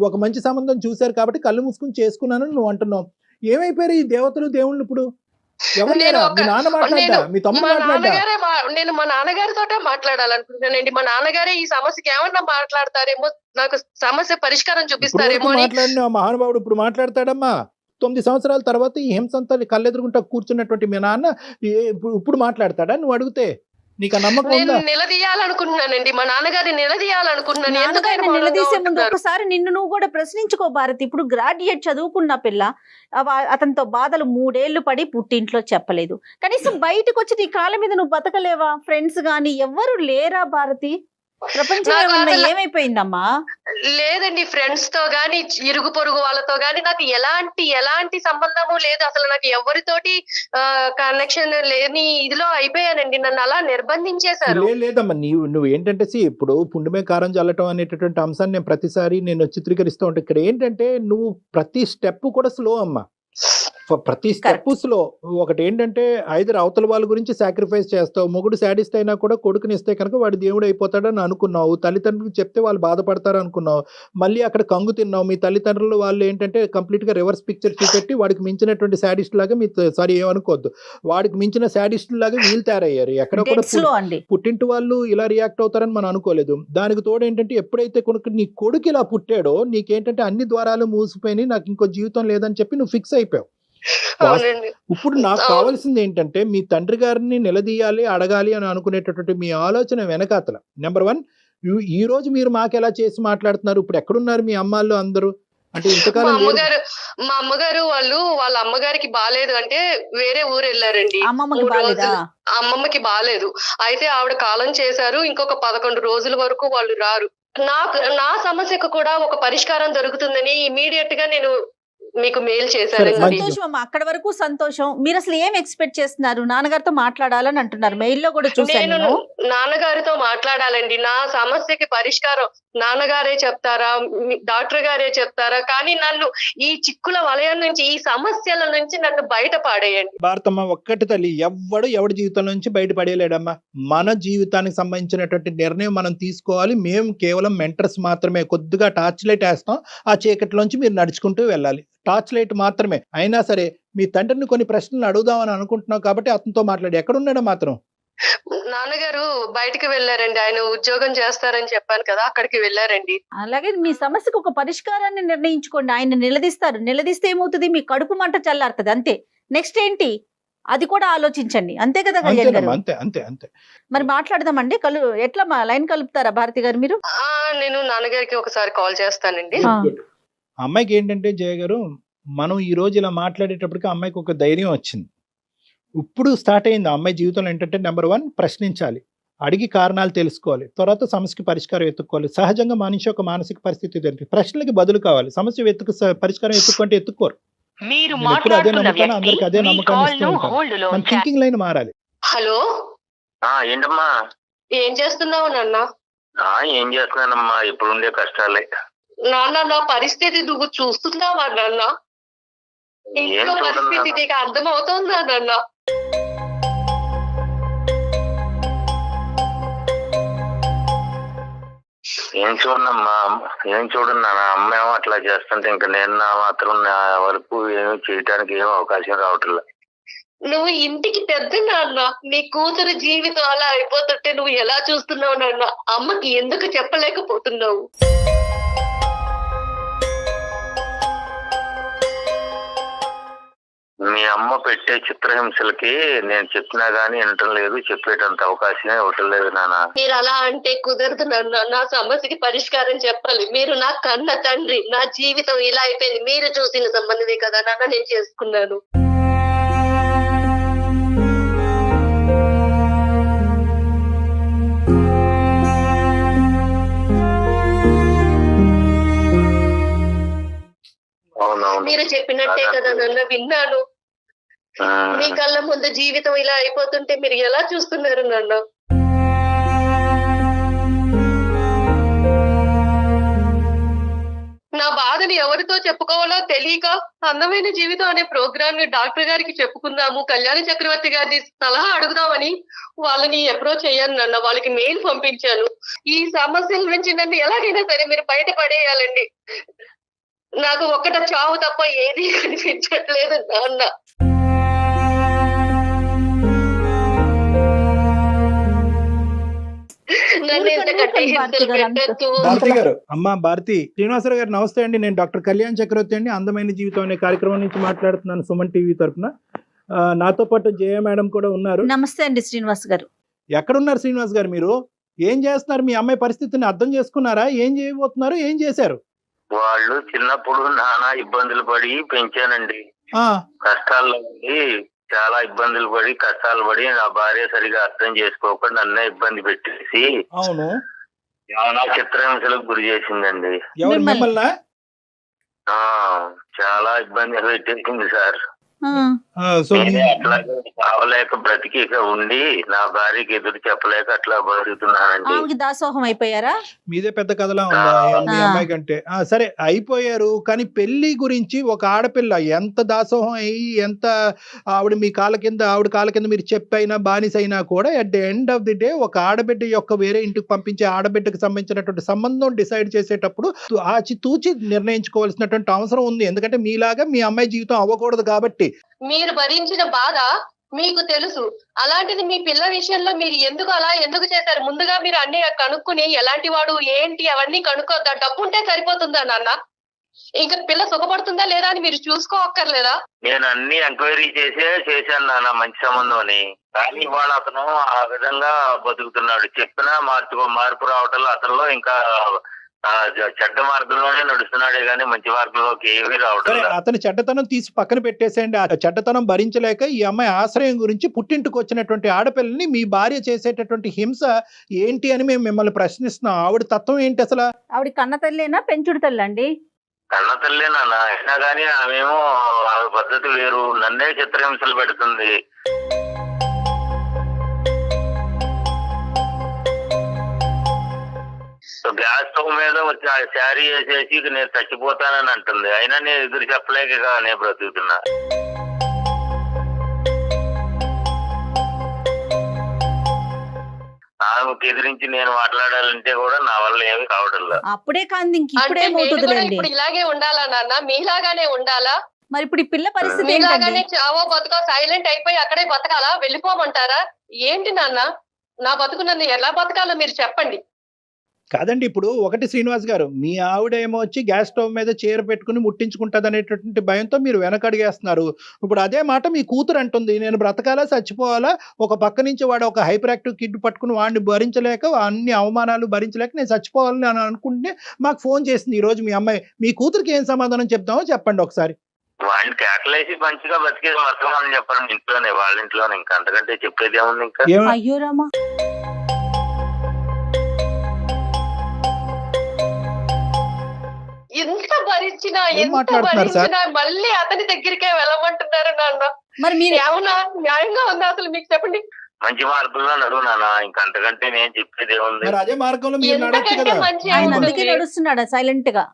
S3: ఒక మంచి సంబంధం చూశారు కాబట్టి కళ్ళు మూసుకుని చేసుకున్నానని నువ్వు అంటున్నావు. ఏమైపోయారు ఈ దేవతలు దేవుళ్ళు ఇప్పుడు? ఎవరు లేరా? మీ నాన్న మాట్లాడ్డా, మీ తమ్ముడు మాట్లాడ్డా?
S4: నేను మా నాన్నగారితోటే మాట్లాడాలనుకుంటున్నానండి. మా నాన్నగారే ఈ సమస్యకి ఏమన్నా మాట్లాడతారేమో, నాకు సమస్య పరిష్కారం చూపిస్తారేమో అని.
S3: మాట్లాడిన మహానుభావుడు ఇప్పుడు మాట్లాడతాడమ్మా. 9 సంవత్సరాల తర్వాత ఈ హింసంతా కళ్ళెదురుకుంటా కూర్చున్నటువంటి మీ నాన్న ఇప్పుడు మాట్లాడతాడా నువ్వు అడిగితే? నీకు ఆ నమ్మకం
S4: నేను
S3: ఉందా?
S4: నిలదీయాలనుకుంటున్నానండి, మా నాన్నగారిని నిలదీయాలనుకుంటున్నాను. ఎందుకైనా
S2: నిలదీసే ముందు ఒకసారి నిన్ను నువ్వు కూడా ప్రశ్నించుకో భారతి. ఇప్పుడు గ్రాడ్యుయేట్ చదువుకున్న పిల్ల, అతనితో బాధలు 3 ఏళ్లు పడి పుట్టింట్లో చెప్పలేదు, కనీసం బయటకు వచ్చి నీ కాళ్ళ మీద నువ్వు బతకలేవా? ఫ్రెండ్స్ గాని ఎవ్వరు లేరా భారతి? ప్రపంచం
S4: నాకు
S2: ఏమన్నా
S4: అసలు
S2: ఏమైపోయిందమ్మా?
S4: లేదండి, ఫ్రెండ్స్ తో గాని ఇరుగు పొరుగు వాళ్ళతో గాని నాకు ఎలాంటి సంబంధము లేదు. అసలు నాకు ఎవరితోటి కనెక్షన్ లేని ఇదిలో అయిపోయానండి. నన్ను అలా నిర్బంధించేశారు.
S3: లేదమ్మా, నువ్వు ఏంటంటే ఇప్పుడు పుండుమే కారం చల్లటం అనేటటువంటి అంశాన్ని నేను ప్రతిసారి నేను చిత్రీకరిస్తూ ఉంటాను. ఇక్కడ ఏంటంటే నువ్వు ప్రతి స్టెప్ కూడా స్లో అమ్మా, ప్రతి స్టెప్ స్లో. ఒకటి ఏంటంటే ఐదర్ అవతల వాళ్ళ గురించి సాక్రిఫైస్ చేస్తావు. మొగుడు శాడిస్ట్ అయినా కూడా కొడుకుని ఇస్తే కనుక వాడు దేవుడు అయిపోతాడని అనుకున్నావు. తల్లిదండ్రులకు చెప్తే వాళ్ళు బాధపడతారు అనుకున్నావు. మళ్ళీ అక్కడ కంగు తిన్నావు. మీ తల్లిదండ్రులు వాళ్ళు ఏంటంటే కంప్లీట్ గా రివర్స్ పిక్చర్ చూపెట్టి వాడికి మించినటువంటి శాడిస్ట్ లాగా ఏమనుకోవద్దు, వాడికి మించిన శాడిస్ట్ లాగా వీళ్ళు తయారయ్యారు. ఎక్కడ కూడా పుట్టింటి వాళ్ళు ఇలా రియాక్ట్ అవుతారని మనం అనుకోలేదు. దానికి తోడు ఏంటంటే ఎప్పుడైతే నీ కొడుకు ఇలా పుట్టాడో నీకేంటంటే అన్ని ద్వారాలు మూసిపోయి నాకు ఇంకో జీవితం లేదని చెప్పి నువ్వు ఫిక్స్ అయిపోయావు. ఇప్పుడు నాకు కావాల్సింది ఏంటంటే మీ తండ్రి గారిని నిలదీయాలి, అడగాలి అని అనుకునేటటువంటి మీ ఆలోచన వెనకాతల నెంబర్ 1, ఈ రోజు మీరు మాకెలా చేసి మాట్లాడుతున్నారు? ఇప్పుడు ఎక్కడున్నారు మీ అమ్మాళ్ళు అందరూ? అంటే ఇంతకాలం
S4: మా అమ్మగారు వాళ్ళ అమ్మగారికి బాలేదు అంటే వేరే ఊరు వెళ్ళారండి. అమ్మమ్మకి బాలేదు. అయితే ఆవిడ కాలం చేశారు. ఇంకొక 11 రోజుల వరకు వాళ్ళు రారు. నా సమస్యకు కూడా ఒక పరిష్కారం దొరుకుతుందని ఇమీడియట్ గా నేను మీకు మెయిల్ చేశాను.
S2: సంతోషం అమ్మా, అక్కడ వరకు సంతోషం. మీరు అసలు ఏం ఎక్స్పెక్ట్ చేస్తున్నారు? నాన్నగారితో మాట్లాడాలని అంటున్నారు, మెయిల్లో కూడా చూసాను.
S4: నేను నాన్నగారితో మాట్లాడాలండి. నా సమస్యకి పరిష్కారం నాన్నగారే చెప్తారా, డాక్టర్ గారే చెప్తారా? కానీ నన్ను ఈ చిక్కుల వలయం నుంచి, ఈ సమస్యల నుంచి నన్ను బయట పాడేయండి.
S3: భారతమ్మ, ఒక్కటి తల్లి, ఎవడి జీవితం నుంచి బయట పడేయలేడమ్మా. మన జీవితానికి సంబంధించినటువంటి నిర్ణయం మనం తీసుకోవాలి. మేము కేవలం మెంటర్స్ మాత్రమే. కొద్దిగా టార్చ్ లైట్ వేస్తాం, ఆ చీకటిలోంచి మీరు నడుచుకుంటూ వెళ్ళాలి. టార్చ్ లైట్ మాత్రమే. అయినా సరే మీ తండ్రిని కొన్ని ప్రశ్నలు అడుగుదామని అనుకుంటున్నావు కాబట్టి అతనితో మాట్లాడి. ఎక్కడున్నాడో మాత్రం?
S4: నాన్నగారు బయటికి వెళ్ళారండి. ఆయన ఉద్యోగం చేస్తారని చెప్పాను కదా, అక్కడికి వెళ్ళారండి.
S2: అలాగే మీ సమస్యకు ఒక పరిష్కారాన్ని నిర్ణయించుకోండి. ఆయన నిలదీస్తారు. నిలదీస్తే ఏమవుతుంది? మీ కడుపు మంట చల్లారుతుంది, అంతే. నెక్స్ట్ ఏంటి అది కూడా ఆలోచించండి, అంతే కదా కళ్యాణ్ గారు?
S3: అంతే.
S2: మరి మాట్లాడదామండి. ఎట్లా లైన్ కలుపుతారా భారతి గారు మీరు?
S4: నేను నాన్నగారికి ఒకసారి కాల్ చేస్తానండి.
S3: అమ్మాయికి ఏంటంటే జయ గారు, మనం ఈ రోజు ఇలా మాట్లాడేటప్పటికి అమ్మాయికి ఒక ధైర్యం వచ్చింది. ఇప్పుడు స్టార్ట్ అయింది అమ్మాయి జీవితంలో ఏంటంటే నెంబర్ 1, ప్రశ్నించాలి, అడిగి కారణాలు తెలుసుకోవాలి, తర్వాత సమస్యకి పరిష్కారం ఎత్తుక్కోవాలి. సహజంగా మనిషి ఒక మానసిక పరిస్థితి జరిగింది, ప్రశ్నలకి బదులు కావాలి. సమస్య పరిష్కారం ఎత్తుక్కుంటే ఎత్తుక్కోరు. అదే నమ్మకాన్ని అందరికి అదే నమ్మకాన్ని ఇస్తూ ఉంటారు. మన థింకింగ్ లైన్ మారాలి.
S4: హలో,
S5: ఏంటమ్మా?
S4: ఏం చేస్తున్నావు నాన్న?
S5: ఏం చేస్తున్నానమ్మా, ఇప్పుడు ఉండే కష్టాలే.
S4: నాన్న, నా పరిస్థితి నువ్వు చూస్తున్నావా నాన్న? ఇంట్లో పరిస్థితి నీకు అర్థం అవుతుందా నాన్న?
S5: ఏం చూడన్నా, అమ్మ ఏమో అట్లా చేస్తుంటే ఇంకా నేను నా మాత్రం నా వరకు ఏమి చేయడానికి ఏమీ అవకాశం రావట్లేదు.
S4: నువ్వు ఇంటికి పెద్ద నాన్న, నీ కూతురు జీవితం అలా అయిపోతుంటే నువ్వు ఎలా చూస్తున్నావు నాన్న? అమ్మకి ఎందుకు చెప్పలేకపోతున్నావు?
S5: మీ అమ్మ పెట్టే చిత్రహింసలకి నేను చెప్పినా గానీ వినటం లేదు, చెప్పేటంత అవకాశమే ఇవ్వటం లేదు నాన్న.
S4: మీరు అలా అంటే కుదరదు నాన్న. నా సమస్యకి పరిష్కారం చెప్పాలి. మీరు నా కన్న తండ్రి. నా జీవితం ఇలా అయిపోయింది మీరు చూసిన సంబంధమే కదా నాన్న నేను చేసుకున్నాను. మీరు చెప్పినట్టే కదా నన్ను విన్నాను. మీ కళ్ళ ముందు జీవితం ఇలా అయిపోతుంటే మీరు ఎలా చూస్తున్నారు నాన్న? నా బాధని ఎవరితో చెప్పుకోవాలో తెలియక అందమైన జీవితం అనే ప్రోగ్రామ్ ని డాక్టర్ గారికి చెప్పుకుందాము, కళ్యాణ చక్రవర్తి గారిని సలహా అడుగుదామని వాళ్ళని అప్రోచ్ అయ్యాను నాన్న. వాళ్ళకి మెయిల్ పంపించాను. ఈ సమస్యల నుంచి నన్ను ఎలాగైనా సరే మీరు బయటపడేయాలండి. నాకు ఒక్కట చావు తప్ప ఏది కనిపించట్లేదు నాన్న.
S3: భారతి గారు, అమ్మా భారతి, శ్రీనివాసరావు గారు నమస్తే అండి. నేను డాక్టర్ కళ్యాణ్ చక్రవర్తి అండి, అందమైన జీవితం అనే కార్యక్రమం నుంచి మాట్లాడుతున్నాను, సుమన్ టీవీ తరఫున. నాతో పాటు జయ మేడం కూడా ఉన్నారు.
S2: నమస్తే అండి శ్రీనివాస్ గారు.
S3: ఎక్కడున్నారు శ్రీనివాస్ గారు? మీరు ఏం చేస్తున్నారు? మీ అమ్మాయి పరిస్థితిని అర్థం చేసుకున్నారా? ఏం చేయబోతున్నారు? ఏం చేశారు?
S5: వాళ్ళు చిన్నప్పుడు నానా ఇబ్బందులు పడి పెంచానండి. కష్టాల్లో చాలా ఇబ్బందులు పడి కష్టాలు పడి నా భార్య సరిగా అర్థం చేసుకోకుండా నన్నే ఇబ్బంది పెట్టేసి
S3: అవును
S5: ఏమైనా చిత్రహింసలకు గురి చేసిందండి.
S3: ఎవరు
S2: మిమ్మల్ని?
S3: మిమ్మల్ని?
S5: ఆ చాలా ఇబ్బంది పెట్టేసింది సార్.
S3: సో
S5: నేనే అట్లాగే కావలేక బ్రతికి ఇక ఉండి నా భార్యకి ఎదురు చెప్పలేక అట్లా బతుకుతున్నానండి.
S2: ఆమెకి దాసోహం అయిపోయారా?
S3: మీదే పెద్ద కథలా ఉందా మీ
S2: ఆ.
S3: అమ్మాయి కంటే? సరే అయిపోయారు, కానీ పెళ్లి గురించి ఒక ఆడపిల్ల ఎంత దాసోహం అయ్యి ఎంత ఆవిడ మీ కాళ్ళ కింద ఆవిడ కాళ్ళ కింద మీరు చెప్పైనా బానిస అయినా కూడా at the end of the day ఒక ఆడబిడ్డ యొక్క వేరే ఇంటికి పంపించే ఆడబిడ్డకు సంబంధించినటువంటి సంబంధం డిసైడ్ చేసేటప్పుడు ఆచితూచి నిర్ణయించుకోవాల్సినటువంటి అవసరం ఉంది. ఎందుకంటే మీలాగా మీ అమ్మాయి జీవితం అవ్వకూడదు కాబట్టి.
S4: మీరు భరించిన బాధ మీకు తెలుసు. అలాంటిది మీ పిల్ల విషయంలో మీరు ఎందుకు చేశారు? ముందుగా మీరు అన్ని కనుక్కుని ఎలాంటి వాడు ఏంటి అవన్నీ కనుక్కోద్దా? డబ్బు ఉంటే సరిపోతుందా నాన్న? ఇంకా పిల్ల సుఖపడుతుందా లేదా అని మీరు చూసుకోవక్కర్లేదా?
S5: నేను అన్ని ఎంక్వైరీ చేశాను నాన్న మంచి సంబంధం అని. కానీ ఇవాళ అతను ఆ విధంగా బతుకుతున్నాడు. చెప్పినా మార్పు రావటంలో అతనిలో ఇంకా చెడ్డ మార్గంలోనే నడుస్తున్నాడే గానీ మంచి మార్గంలోకి ఏమీ రావడం
S3: సరే
S5: లేదు.
S3: అతని చెడ్డతనం తీసి పక్కన పెట్టేసేయండి. ఆ చెడ్డతనం భరించలేక ఈ అమ్మాయి ఆశ్రయం గురించి పుట్టింటికి వచ్చినటువంటి ఆడపిల్లని మీ భార్య చేసేటటువంటి హింస ఏంటి అని మేము మిమ్మల్ని ప్రశ్నిస్తున్నాం. ఆవిడ తత్వం ఏంటి అసలు?
S2: ఆవిడ కన్న తల్లేనా పెంచుడు తల్లండి?
S5: కన్న తల్లే నాన్న. అయినా కానీ ఆమెమో ఆమె పద్ధతి వేరు. నన్నే చిత్రహింసలు పెడుతుంది. గ్యాస్ స్టవ్ మీద వచ్చి ఆ శారీ వేసేసి ఇక నేను చచ్చిపోతానని అంటుంది. అయినా నేను ఎదురు చెప్పలేక ఇక నేను బ్రతుకుతున్నా. ఆమెకు ఎదిరించి నేను మాట్లాడాలంటే కూడా నా వల్ల ఏమీ కావడం లేదు.
S2: అప్పుడే కాంది ఇంక
S4: అంటే
S2: ఇప్పుడే
S4: నేను కూడా
S2: మోతుందిలేండి.
S4: ఇప్పుడు ఇలాగే ఉండాలా నాన్న? మీలాగానే ఉండాలా?
S2: మరి ఇప్పుడు ఈ పిల్ల పరిస్థితి ఏంటండి?
S4: మీలాగానే చావో బతుకో సైలెంట్ అయిపోయి అక్కడే బతకాలా? వెళ్ళిపోమంటారా? ఏంటి నాన్న? నా బతుకు నన్ను ఎలా బతకాలో మీరు చెప్పండి.
S3: కాదండి, ఇప్పుడు ఒకటి శ్రీనివాస్ గారు, మీ ఆవిడ ఏమో వచ్చి గ్యాస్ స్టవ్ మీద చీర పెట్టుకుని ముట్టించుకుంటది అనేటటువంటి భయంతో మీరు వెనకడిగేస్తున్నారు. ఇప్పుడు అదే మాట మీ కూతురు అంటుంది, నేను బ్రతకాలా చచ్చిపోవాలా? ఒక పక్క నుంచి వాడు ఒక హైపర్ యాక్టివ్ కిడ్ పట్టుకుని వాడిని భరించలేక అన్ని అవమానాలు భరించలేక నేను చచ్చిపోవాలని అని అనుకుంటే మాకు ఫోన్ చేసింది ఈ రోజు మీ అమ్మాయి. మీ కూతురికి ఏం సమాధానం చెప్తామో చెప్పండి ఒకసారి.
S5: వాడిని కేకలేసి మంచిగా బతికేది వర్తమానం చెప్పండి ఇంట్లోనే, వాళ్ళ ఇంట్లోనే. ఇంకా అంతకంటే చెప్పేది ఏముంది ఇంకా?
S2: అయ్యో రామా.
S4: ఎంత భరించినా
S3: ఏం మాట్లాడుతున్నారు సార్?
S4: మళ్ళీ అతని దగ్గరికే వెళ్ళమంటున్నారు నాన్న.
S2: మరి మీరు
S4: ఏమన్నా న్యాయంగా ఉందా అసలు? మీకు చెప్పండి.
S5: మంచి మార్గంలో నడువు నాన్న. ఇంకా అంతకంటే నేను చెప్పేది ఏముంది?
S3: మరి అదే మార్గంలో మీరు నడవచ్చు
S4: ఎంతకంటే
S3: కదా.
S4: మంచి
S2: ఆయన
S4: ఏముంది?
S2: అందుకే నడుస్తున్నాడా సైలెంట్ గా?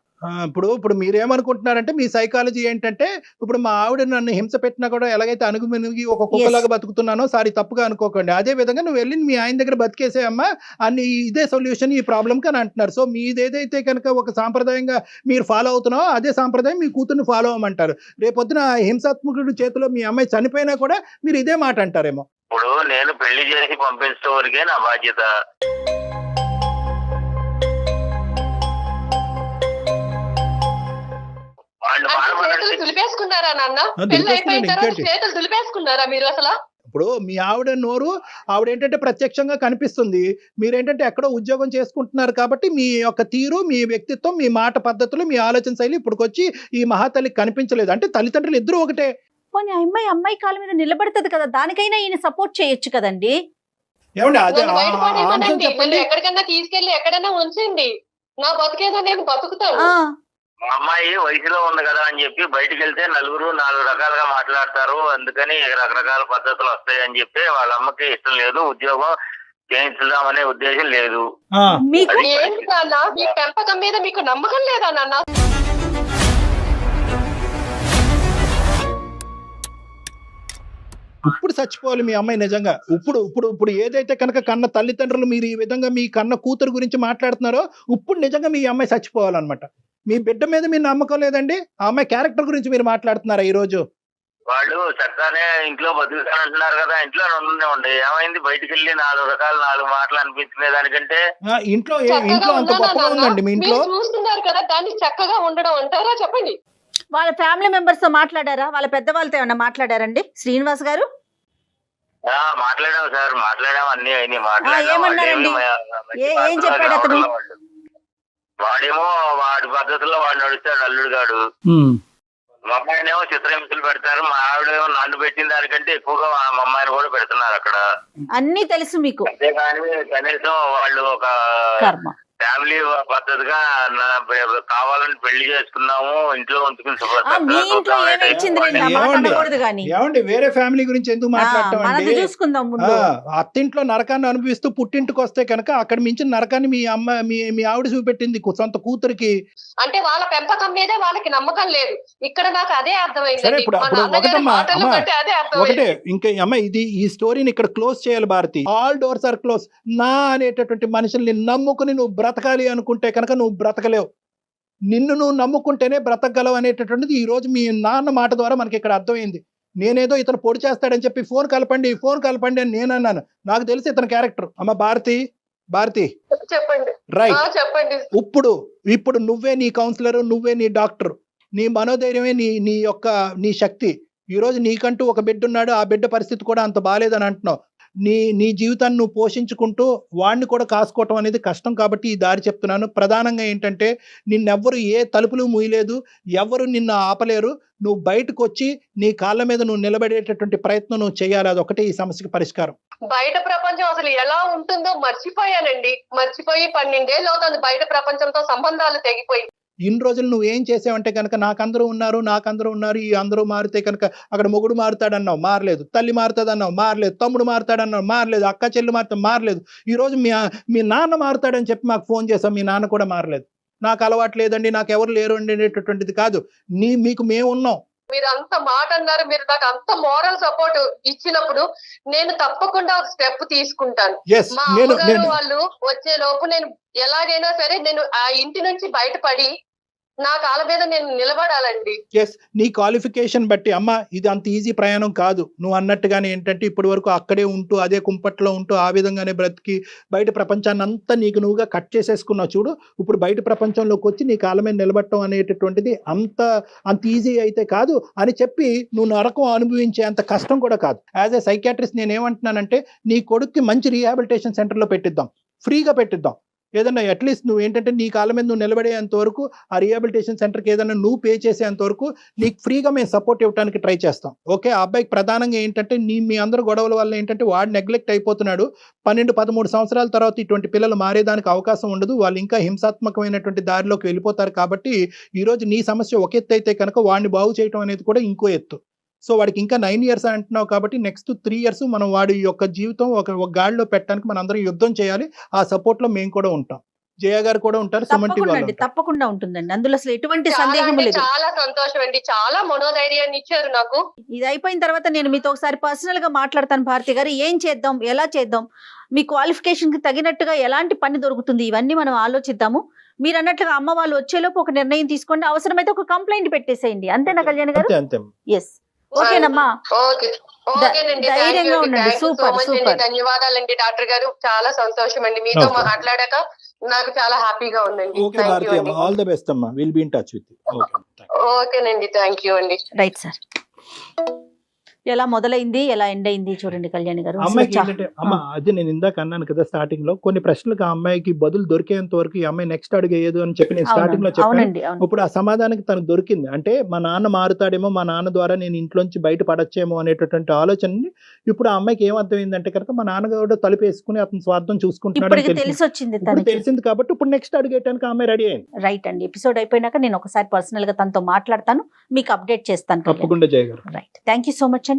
S3: ఇప్పుడు మీరేమనుకుంటున్నారంటే మీ సైకాలజీ ఏంటంటే, ఇప్పుడు మా ఆవిడ నన్ను హింస పెట్టినా కూడా ఎలాగైతే అణుగుమిణిగి ఒక కుక్కలాగా బతుకుతున్నానో సారీ తప్పుగా అనుకోకండి, అదే విధంగా నువ్వు వెళ్ళి మీ ఆయన దగ్గర బతికేసేయమ్మా అన్ని ఇదే సొల్యూషన్ ఈ ప్రాబ్లంకి అని అంటున్నారు. సో మీదేదైతే కనుక ఒక సాంప్రదాయంగా మీరు ఫాలో అవుతున్నావో అదే సాంప్రదాయం మీ కూతుర్ని ఫాలో అవ్వమంటారు. రేపొద్దున హింసాత్మకుడి చేతిలో మీ అమ్మాయి చనిపోయినా కూడా మీరు ఇదే మాట అంటారేమో.
S5: ఇప్పుడు నేను పెళ్లి చేసి పంపించే వరకే నా బాధ్యత. వాళ్ళు
S4: చేతులు
S5: బాధపడండి.
S4: దులిపేసుకున్నారా నాన్న? పెళ్లి
S3: దులిపేసుకున్నాడు,
S4: అయిపోయిన తర్వాత
S3: ఇంకేంటి?
S4: చేతులు దులిపేసుకున్నారా మీరు అసలు?
S3: ఇప్పుడు మీ ఆవిడ నోరు ఆవిడ ఏంటంటే ప్రత్యక్షంగా కనిపిస్తుంది, మీరేంటంటే ఎక్కడో ఉద్యోగం చేసుకుంటున్నారు కాబట్టి మీ యొక్క తీరు, మీ వ్యక్తిత్వం, మీ మాట పద్ధతులు, మీ ఆలోచన శైలి ఇప్పటికొచ్చి ఈ మహాతల్లికి కనిపించలేదు. అంటే తల్లిదండ్రులు ఇద్దరు ఒకటే.
S2: పోనీ అమ్మాయి కాళ్ళ మీద నిలబడుతుంది కదా, దానికైనా ఈయన సపోర్ట్ చేయొచ్చు కదండి.
S3: ఏమండి అదే
S4: నన్ను
S3: ఆ
S4: బయటపడేయమనండి.
S3: అంశం చెప్పండి.
S4: నన్ను ఎక్కడికన్నా తీసుకెళ్లి ఎక్కడైనా ఉంచండి. నా బతికేదో నేను బతుకుతాను.
S2: ఆ
S5: మా అమ్మాయి వయసులో ఉంది కదా అని చెప్పి బయటికి వెళ్తే నలుగురు 4 రకాలుగా మాట్లాడతారు, అందుకని రకరకాల పద్ధతులు వస్తాయి అని చెప్పి వాళ్ళ అమ్మకి ఇష్టం లేదు, ఉద్యోగం చేయించుదామనే ఉద్దేశం లేదు.
S2: మీకు
S4: ఏంటి నాన్న? మీ పెంపకం మీద మీకు నమ్మకం లేదా నాన్న?
S3: ఇప్పుడు చచ్చిపోవాలి మీ అమ్మాయి నిజంగా. ఇప్పుడు ఇప్పుడు ఇప్పుడు ఏదైతే కనుక కన్న తల్లిదండ్రులు మీరు ఈ విధంగా మీ కన్న కూతురు గురించి మాట్లాడుతున్నారో ఇప్పుడు నిజంగా మీ అమ్మాయి చచ్చిపోవాలన్నమాట. మీ బిడ్డ మీద మీరు నమ్మకం లేదండి, ఆ అమ్మాయి క్యారెక్టర్ గురించి మీరు మాట్లాడుతున్నారా ఈ రోజు?
S5: వాళ్ళు చక్కగానే ఇంట్లో బతుకుతానంటున్నారు కదా, ఇంట్లో ఉండే ఏమైంది? బయటికి వెళ్ళి 4 మాటలు అనిపించుకునే దానికంటే
S3: ఇంట్లో
S4: చక్కగా
S3: ఇంట్లో అంత
S4: ఉన్నానా
S3: గొప్పగా
S4: నాన్న?
S3: ఉందండి మీ ఇంట్లో?
S4: మీరు చూస్తున్నారు కదా, దాన్ని చక్కగా ఉండడం అంటారా? చెప్పండి.
S2: వాళ్ళ ఫ్యామిలీ మెంబర్స్ తో మాట్లాడారా? వాళ్ళ పెద్దవాళ్ళతో ఏమన్నా మాట్లాడారండి శ్రీనివాస్ గారు?
S5: మాట్లాడాం సార్, మాట్లాడాం, అన్ని అయినాయి,
S2: ఏమన్నారండి? ఏం చెప్పాడు అతను?
S5: వాడేమో వాడి పద్ధతుల్లో వాడు నడుస్తాడు, అల్లుడు గాడు. మా అమ్మాయినేమో చిత్రహింసలు పెడతారు, మా ఆవిడేమో నన్ను పెట్టిన దానికంటే ఎక్కువగా మా అమ్మాయిని కూడా పెడుతున్నారు అక్కడ.
S2: అన్నీ తెలుసు మీకు.
S5: అంతేగాని కనీసం వాళ్ళు ఒక
S2: కర్మ.
S5: ఫ్యామిలీ పద్ధతిగా కావాలని పెళ్లి చేసుకున్నాము, ఇంట్లో ఉంచుకుని
S2: మీ ఇంట్లో ఏమి ఇచ్చింది ఆ మాట అనకూడదు కానీ
S3: ఏమండి వేరే ఫ్యామిలీ గురించి ఎందుకు మాట్లాడటం
S2: మనది
S3: అండి?
S2: చూసుకుందాం ముందు.
S3: అత్తింట్లో నరకాన్ని అనుభవిస్తూ పుట్టింటికి వస్తే కనుక అక్కడ మించిన నరకాన్ని మీ అమ్మ మీ ఆవిడ చూపెట్టింది సొంత కూతురికి.
S4: అంటే వాళ్ళ పెంపకం మీదే వాళ్ళకి నమ్మకం లేదు. ఇక్కడ నాకు అదే
S3: సరే
S4: అర్థమైంది.
S3: ఇప్పుడు ఒకటమ్మా అమ్మా ఒకటే ఇంకా అమ్మ ఈ స్టోరీని ఇక్కడ క్లోజ్ చేయాలి Bharati. All doors are close. నా అనేటటువంటి మనుషుల్ని నమ్ముకుని నువ్వు బ్రతకాలి అనుకుంటే కనుక నువ్వు బ్రతకలేవు. నిన్ను నువ్వు నమ్ముకుంటేనే బ్రతకగలవు అనేటటువంటిది ఈ రోజు మీ నాన్న మాట ద్వారా మనకి ఇక్కడ అర్థమైంది. నేనేదో ఇతను పొడి చేస్తాడని చెప్పి ఫోన్ కలపండి అని నేను అన్నాను. నాకు తెలిసి ఇతని క్యారెక్టర్. అమ్మ భారతి
S4: చెప్పండి.
S3: రైట్.
S4: చెప్పండి.
S3: ఇప్పుడు నువ్వే నీ కౌన్సిలర్, నువ్వే నీ డాక్టర్, నీ మనోధైర్యమే నీ శక్తి. ఈ రోజు నీకంటూ ఒక బిడ్డ ఉన్నాడు, ఆ బిడ్డ పరిస్థితి కూడా అంత బాలేదని అంటున్నావు. నీ జీవితాన్ని నువ్వు పోషించుకుంటూ వాడిని కూడా కాసుకోవటం అనేది కష్టం. కాబట్టి ఈ దారి చెప్తున్నాను. ప్రధానంగా ఏంటంటే నిన్నెవ్వరు ఏ తలుపులు మూయలేదు, ఎవరు నిన్ను ఆపలేరు. నువ్వు బయటకు వచ్చి నీ కాళ్ళ మీద నువ్వు నిలబడేటటువంటి ప్రయత్నం నువ్వు చేయాలి. అదొకటే ఈ సమస్యకి పరిష్కారం.
S4: బయట ప్రపంచం అసలు ఎలా ఉంటుందో మర్చిపోయానండి. మర్చిపోయి 12 ఏళ్ళు అవుతుంది బయట ప్రపంచంతో సంబంధాలు తెగిపోయి.
S3: ఇన్ని రోజులు నువ్వు ఏం చేసావంటే కనుక నాకందరూ ఉన్నారు, ఈ అందరూ మారితే కనుక అక్కడ మొగుడు మారుతాడన్నావు, మారలేదు. తల్లి మారుతాడన్నావు, మారలేదు. తమ్ముడు మారుతాడన్నావు, మారలేదు. అక్క చెల్లి మారుతా, మారలేదు. ఈ రోజు మీ నాన్న మారుతాడని చెప్పి మాకు ఫోన్ చేసాం, మీ నాన్న కూడా మారలేదు. నాకు అలవాటు లేదండి, నాకు ఎవరు లేరు అనేటటువంటిది కాదు. మీకు మేము ఉన్నాం.
S4: మీరు అంత మాట అన్నారు, మీరు నాకు అంత మోరల్ సపోర్ట్ ఇచ్చినప్పుడు నేను తప్పకుండా ఒక స్టెప్ తీసుకుంటాను. మా అమ్మగారు వాళ్ళు వచ్చే లోపు నేను ఎలాగైనా సరే నేను ఆ ఇంటి నుంచి బయటపడి నా కాళ్ళ మీద నేను నిలబడాలండి.
S3: నీ క్వాలిఫికేషన్ బట్టి అమ్మ ఇది అంత ఈజీ ప్రయాణం కాదు. నువ్వు అన్నట్టుగానే ఏంటంటే ఇప్పటి వరకు అక్కడే ఉంటూ అదే కుంపట్లో ఉంటూ ఆ విధంగానే బ్రతికి బయట ప్రపంచాన్ని అంతా నీకు నువ్వుగా కట్ చేసేసుకున్నావు చూడు. ఇప్పుడు బయట ప్రపంచంలోకి వచ్చి నీ కాళ్ళ మీద నిలబడటం అనేటటువంటిది అంత ఈజీ అయితే కాదు అని చెప్పి నువ్వు నరకం అనుభవించే అంత కష్టం కూడా కాదు. యాజ్ ఏ సైకియాట్రిస్ట్ నేనేమంటున్నానంటే నీ కొడుక్కి మంచి రీహాబిలిటేషన్ సెంటర్లో పెట్టిద్దాం, ఫ్రీగా పెట్టిద్దాం. ఏదన్నా అట్లీస్ట్ నువ్వు ఏంటంటే నీ కాళ్ళ మీద నువ్వు నిలబడేంత వరకు ఆ రీహాబిలిటేషన్ సెంటర్కి ఏదైనా నువ్వు పే చేసేంత వరకు నీకు ఫ్రీగా మేము సపోర్ట్ ఇవ్వడానికి ట్రై చేస్తాం. ఓకే. ఆ అబ్బాయికి ప్రధానంగా ఏంటంటే మీ అందరూ గొడవల వల్ల ఏంటంటే వాడు నెగ్లెక్ట్ అయిపోతున్నాడు. 12-13 సంవత్సరాల తర్వాత ఇటువంటి పిల్లలు మారేదానికి అవకాశం ఉండదు. వాళ్ళు ఇంకా హింసాత్మకమైనటువంటి దారిలోకి వెళ్ళిపోతారు. కాబట్టి ఈరోజు నీ సమస్య ఒక ఎత్తు అయితే కనుక వాడిని బాగు చేయడం అనేది కూడా ఇంకో ఎత్తు. సో వాడికి ఇంకా 9 years అంటున్నావు కాబట్టి నెక్స్ట్ 3 years మనం వాడి యొక్క జీవితం ఒక గాడిలో పెట్టడానికి మనం అందరం యుద్ధం చేయాలి. ఆ సపోర్ట్ లో మేము కూడా ఉంటాం, జయ గారు కూడా ఉంటారు, సుమన్ టీవీ వాళ్ళు ఉంటారు.
S2: తప్పకుండా ఉంటుందండి, అందులో అసలు ఎటువంటి సందేహం లేదు.
S4: చాలా సంతోషం అండి, చాలా మనోధైర్యాన్ని ఇచ్చారు నాకు.
S2: ఇది అయిపోయిన తర్వాత నేను మీతో ఒకసారి పర్సనల్ గా మాట్లాడతాను. భారతి గారు ఏం చేద్దాం, ఎలా చేద్దాం, మీ క్వాలిఫికేషన్ కి తగినట్టుగా ఎలాంటి పని దొరుకుతుంది, ఇవన్నీ మనం ఆలోచిద్దాము. మీరు అన్నట్లుగా అమ్మ వాళ్ళు వచ్చేలోపు ఒక నిర్ణయం తీసుకోండి, అవసరమైతే ఒక కంప్లైంట్ పెట్టేసేయండి. అంతేనా కళ్యాణ్ గారు?
S3: అంతే.
S2: ఎస్, ఓకేనమ్మా.
S4: ధైర్యంగా ఉండండి. సూపర్. ధన్యవాదాలండి డాక్టర్ గారు, చాలా సంతోషం అండి మీతో మాట్లాడాక నాకు చాలా హ్యాపీగా ఉందండి.
S3: ఓకే భారతి అమ్మ, ఆల్ ది బెస్ట్ అమ్మా, will be in touch with you.
S4: ఓకేనండి, థ్యాంక్ యూ అండి.
S2: Right sir. ఎలా మొదలైంది, ఎలా ఎండ్ అయింది చూడండి కళ్యాణ్ గారు.
S3: అమ్మాయికి ఏంటంటే అమ్మ అది నేను ఇందాక అన్నాను కదా స్టార్టింగ్ లో, కొన్ని ప్రశ్నలకు ఆ అమ్మాయికి బదులు దొరికేంత వరకు ఈ అమ్మాయి నెక్స్ట్ అడుగు వేయదు అని చెప్పి నేను స్టార్టింగ్ లో చెప్పాను. ఇప్పుడు ఆ సమాధానానికి తనకు దొరికింది. అంటే మా నాన్న మారుతాడేమో, మా నాన్న ద్వారా నేను ఇంట్లోంచి బయట పడచ్చేమో అనేటటువంటి ఆలోచనని ఇప్పుడు ఆ అమ్మాయికి ఏమర్థమైందంటే కనుక మా నాన్నగారు తలుపు వేసుకుని అతని స్వార్థం చూసుకుంటున్నాడు తెలిసింది. కాబట్టి ఇప్పుడు నెక్స్ట్ అడుగేయడానికి ఆ అమ్మాయి రెడీ అయింది.
S2: రైట్ అండి. ఎపిసోడ్ అయిపోయినాక నేను ఒకసారి పర్సనల్ గా తనతో మాట్లాడతాను, మీకు అప్డేట్ చేస్తాను.
S3: తప్పకుండా జయ గారు.
S2: Right, thank you so much అండి.